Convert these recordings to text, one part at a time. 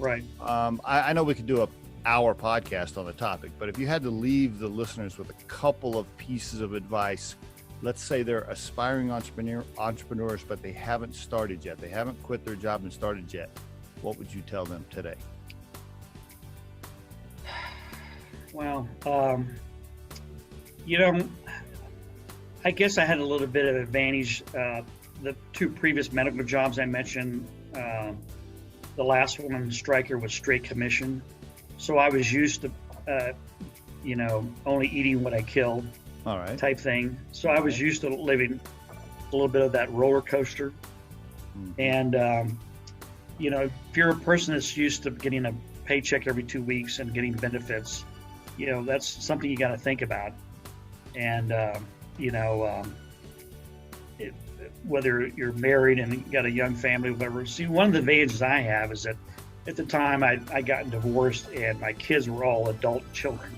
Right. I know we could do a hour podcast on the topic, but if you had to leave the listeners with a couple of pieces of advice, let's say they're aspiring entrepreneurs, but they haven't started yet. They haven't quit their job and started yet. What would you tell them today? Well, I guess I had a little bit of advantage. The two previous medical jobs I mentioned, the last one, Stryker, was straight commission. So I was used to, only eating what I killed. All right. Type thing. So I was used to living a little bit of that roller coaster. Mm-hmm. And, if you're a person that's used to getting a paycheck every 2 weeks and getting benefits, that's something you got to think about. And, whether you're married and you got a young family, whatever. See, one of the advantages I have is that at the time I gotten divorced and my kids were all adult children.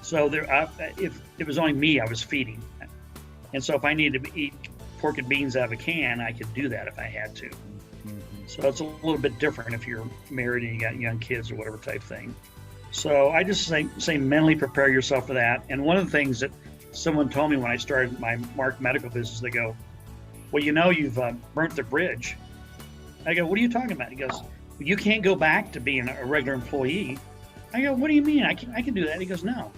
So if it was only me I was feeding. And so if I needed to eat pork and beans out of a can, I could do that if I had to. Mm-hmm. So it's a little bit different if you're married and you got young kids or whatever type thing. So I just say mentally prepare yourself for that. And one of the things that someone told me when I started my Mark Medical business, they go, well, you've burnt the bridge. I go, what are you talking about? He goes, well, you can't go back to being a regular employee. I go, what do you mean? I can do that. He goes, no.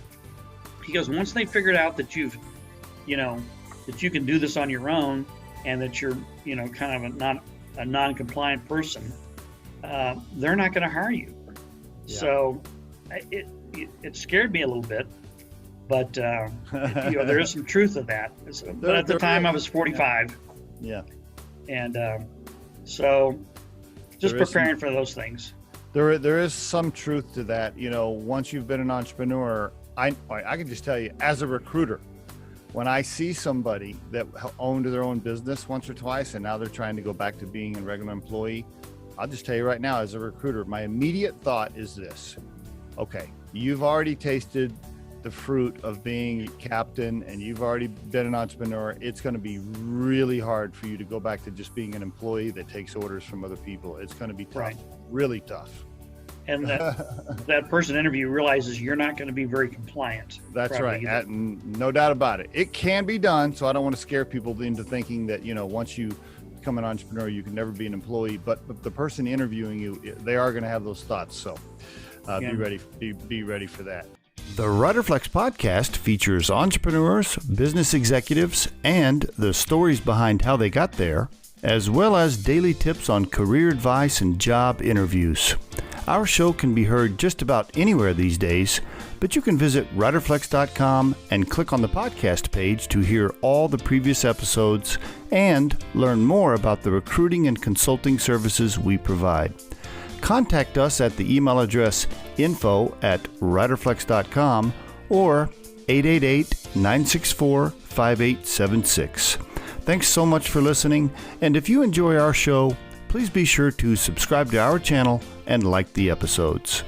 He goes, once they figured out that that you can do this on your own and that you're, kind of not a non-compliant person, they're not going to hire you. Yeah. So it scared me a little bit, but there is some truth to that. But at the time I was 45. Yeah. And so just preparing for those things. There is some truth to that. Once you've been an entrepreneur, I can just tell you, as a recruiter, when I see somebody that owned their own business once or twice and now they're trying to go back to being a regular employee, I'll just tell you right now, as a recruiter, my immediate thought is this. Okay, you've already tasted the fruit of being a captain and you've already been an entrepreneur. It's going to be really hard for you to go back to just being an employee that takes orders from other people. It's going to be tough, right. Really tough. And that person interview realizes you're not going to be very compliant. That's right. No doubt about it. It can be done. So I don't want to scare people into thinking that, once you become an entrepreneur, you can never be an employee. But the person interviewing you, they are going to have those thoughts. So be ready for that. The Riderflex podcast features entrepreneurs, business executives, and the stories behind how they got there, as well as daily tips on career advice and job interviews. Our show can be heard just about anywhere these days, but you can visit riderflex.com and click on the podcast page to hear all the previous episodes and learn more about the recruiting and consulting services we provide. Contact us at the email address info@riderflex.com or 888-964-5876. Thanks so much for listening, and if you enjoy our show, please be sure to subscribe to our channel and like the episodes.